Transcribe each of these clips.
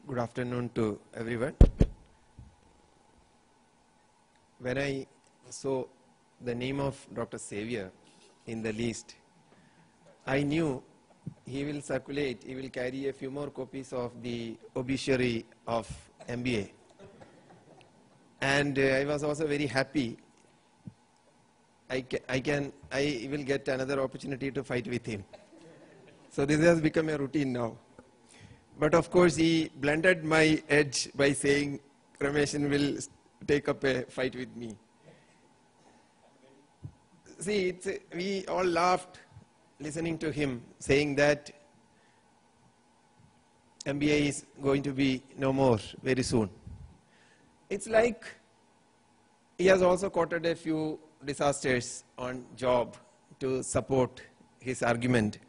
Good afternoon to everyone. When I saw the name of Dr. Xavier in the list, I knew he will circulate, he will carry a few more copies of the obituary of MBA. And I was also very happy. I will get another opportunity to fight with him. So this has become a routine now. But of course, he blunted my edge by saying Rameshan will take up a fight with me. See, we all laughed listening to him saying that MBA is going to be no more very soon. It's like he has also quoted a few disasters on job to support his argument.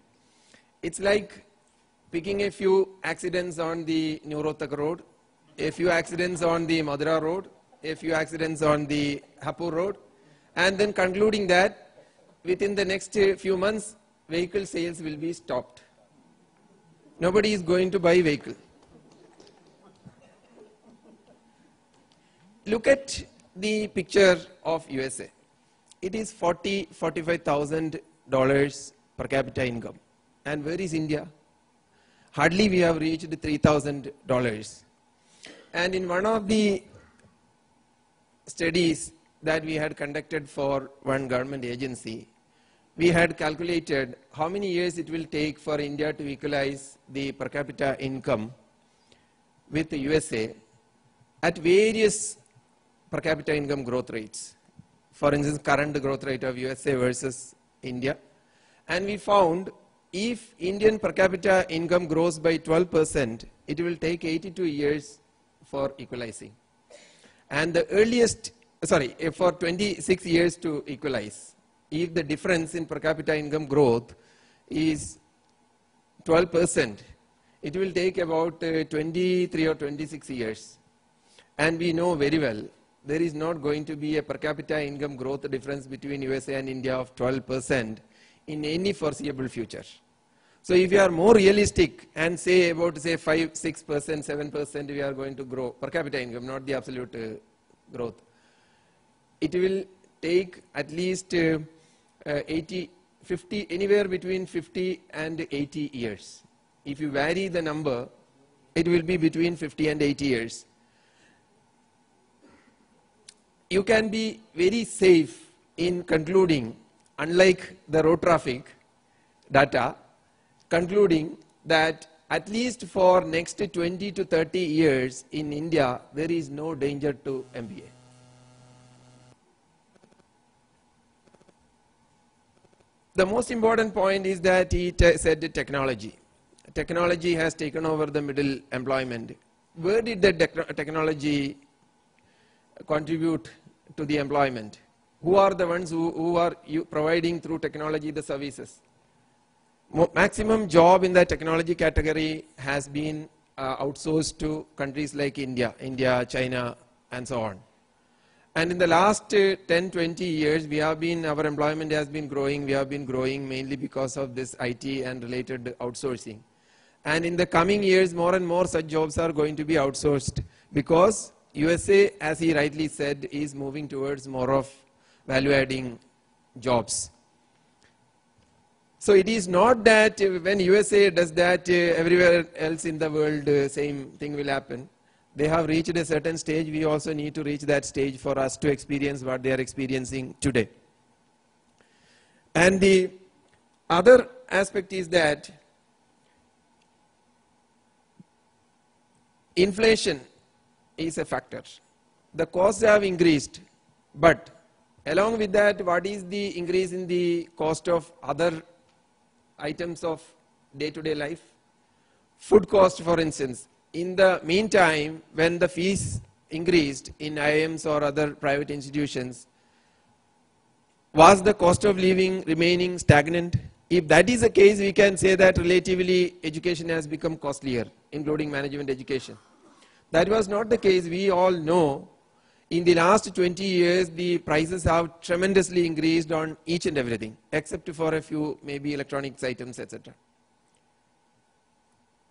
It's like picking a few accidents on the Rohtak road, a few accidents on the Madura road, a few accidents on the Hapur road, and then concluding that within the next few months, vehicle sales will be stopped. Nobody is going to buy vehicle. Look at the picture of USA. It is $45,000 per capita income. And where is India? Hardly we have reached $3,000. And in one of the studies that we had conducted for one government agency, we had calculated how many years it will take for India to equalize the per capita income with the USA at various per capita income growth rates. For instance, current growth rate of USA versus India. And we found if Indian per capita income grows by 12%, it will take 82 years for equalizing. And the earliest, for 26 years to equalize. If the difference in per capita income growth is 12%, it will take about 23 or 26 years. And we know very well, there is not going to be a per capita income growth difference between USA and India of 12% in any foreseeable future. So if you are more realistic and say about 5, 6%, 7% we are going to grow per capita income, not the absolute growth, it will take at least 50, anywhere between 50 and 80 years. If you vary the number, it will be between 50 and 80 years. You can be very safe in concluding, unlike the road traffic data, concluding that at least for next 20 to 30 years in India, there is no danger to MBA. The most important point is that he said technology. Technology has taken over the middle employment. Where did the technology contribute to the employment? Who are the ones who are providing through technology the services? Maximum job in the technology category has been outsourced to countries like India, China, and so on. And in the last 10-20 years, our employment has been growing. We have been growing mainly because of this IT and related outsourcing. And in the coming years, more and more such jobs are going to be outsourced because USA, as he rightly said, is moving towards more of value-adding jobs. So it is not that when USA does that, everywhere else in the world, same thing will happen. They have reached a certain stage. We also need to reach that stage for us to experience what they are experiencing today. And the other aspect is that inflation is a factor. The costs have increased, but along with that, what is the increase in the cost of other items of day-to-day life? Food cost, for instance. In the meantime, when the fees increased in IIMs or other private institutions, was the cost of living remaining stagnant? If that is the case, we can say that relatively education has become costlier, including management education. That was not the case. We all know in the last 20 years, the prices have tremendously increased on each and everything, except for a few maybe electronics items, etc.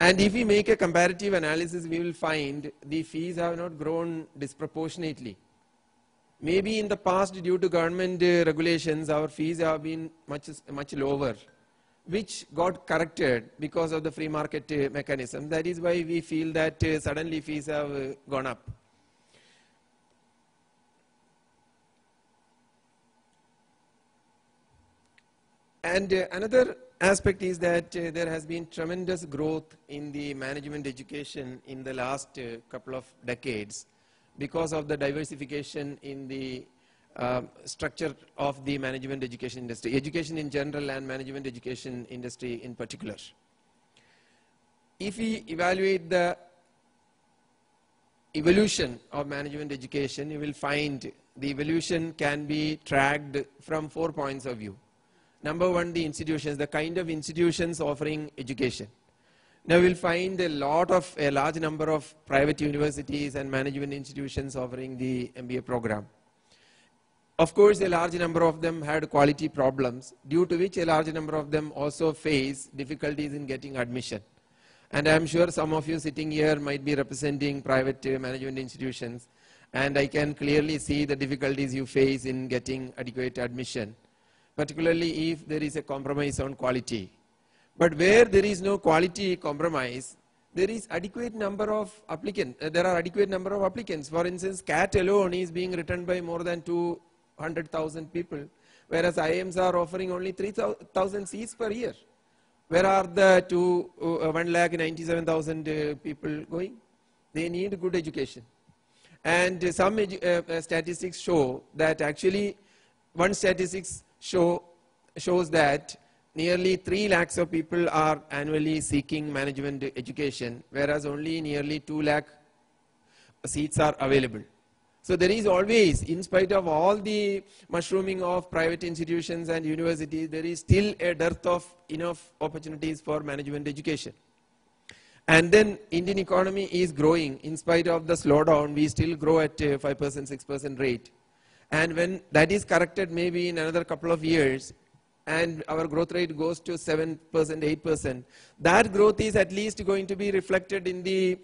And if we make a comparative analysis, we will find the fees have not grown disproportionately. Maybe in the past, due to government regulations, our fees have been much lower, which got corrected because of the free market mechanism. That is why we feel that suddenly fees have gone up. And another aspect is that there has been tremendous growth in the management education in the last couple of decades because of the diversification in the structure of the management education industry, education in general and management education industry in particular. If we evaluate the evolution of management education, you will find the evolution can be tracked from 4 points of view. Number one, the institutions, the kind of institutions offering education. Now we'll find a large number of private universities and management institutions offering the MBA program. Of course, a large number of them had quality problems, due to which a large number of them also face difficulties in getting admission. And I'm sure some of you sitting here might be representing private management institutions, and I can clearly see the difficulties you face in getting adequate admission, particularly if there is a compromise on quality. But where there is no quality compromise, there is adequate number of applicants. There are adequate number of applicants. For instance, CAT alone is being written by more than 200,000 people, whereas IIMs are offering only 3,000 seats per year. Where are the 1,97,000 people going? They need good education. And some statistics show that actually, one statistics shows that nearly 3 lakhs of people are annually seeking management education, whereas only nearly 2 lakh seats are available. So there is always, in spite of all the mushrooming of private institutions and universities, there is still a dearth of enough opportunities for management education. And then Indian economy is growing. In spite of the slowdown, we still grow at 5%, 6% rate. And when that is corrected maybe in another couple of years, and our growth rate goes to 7%, 8%, that growth is at least going to be reflected in the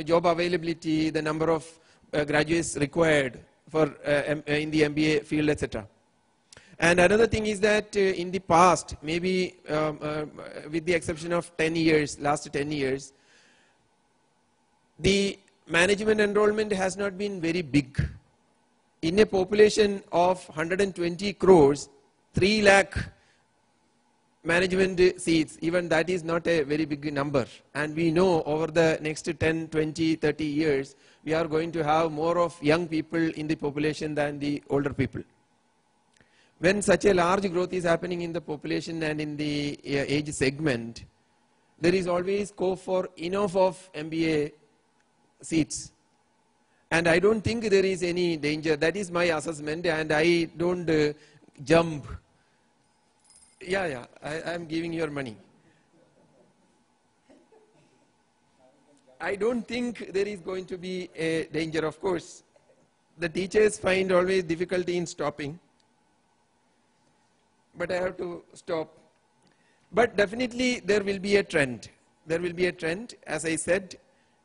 job availability, the number of graduates required for in the MBA field, etc. And another thing is that in the past, maybe with the exception of 10 years, last 10 years, the management enrollment has not been very big. In a population of 120 crores, 3 lakh management seats, even that is not a very big number. And we know over the next 10, 20, 30 years, we are going to have more of young people in the population than the older people. When such a large growth is happening in the population and in the age segment, there is always scope for enough of MBA seats. And I don't think there is any danger. That is my assessment, and I don't jump. Yeah, I'm giving your money. I don't think there is going to be a danger. Of course, the teachers find always difficulty in stopping, but I have to stop. But definitely there will be a trend. There will be a trend. As I said,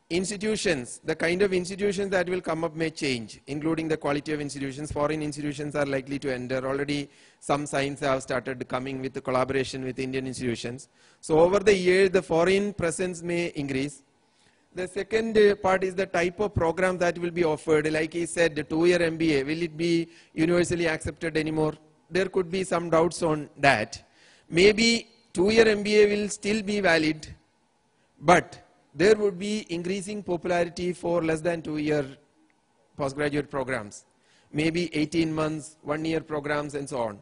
institutions, the kind of institutions that will come up may change, including the quality of institutions. Foreign institutions are likely to enter. Already some signs have started coming with the collaboration with Indian institutions. So over the years, the foreign presence may increase. The second part is the type of program that will be offered. Like he said, the 2-year MBA, will it be universally accepted anymore? There could be some doubts on that. Maybe 2-year MBA will still be valid, but there would be increasing popularity for less than 2-year postgraduate programs, maybe 18 months, 1-year programs, and so on.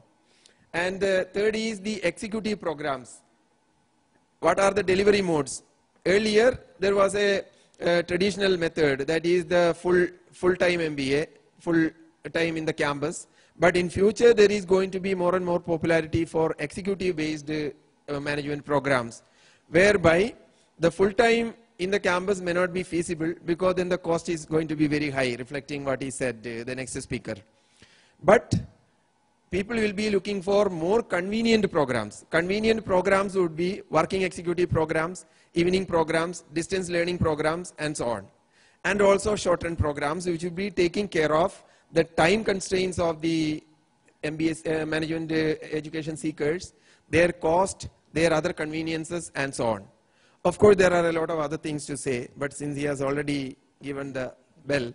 And the third is the executive programs. What are the delivery modes? Earlier, there was a traditional method, that is the full-time MBA, full-time in the campus. But in future, there is going to be more and more popularity for executive-based management programs, whereby the full-time in the campus may not be feasible, because then the cost is going to be very high, reflecting what he said, the next speaker. But people will be looking for more convenient programs. Convenient programs would be working executive programs, evening programs, distance learning programs, and so on. And also short-term programs, which will be taking care of the time constraints of the MBS management education seekers, their cost, their other conveniences, and so on. Of course, there are a lot of other things to say, but since he has already given the bell,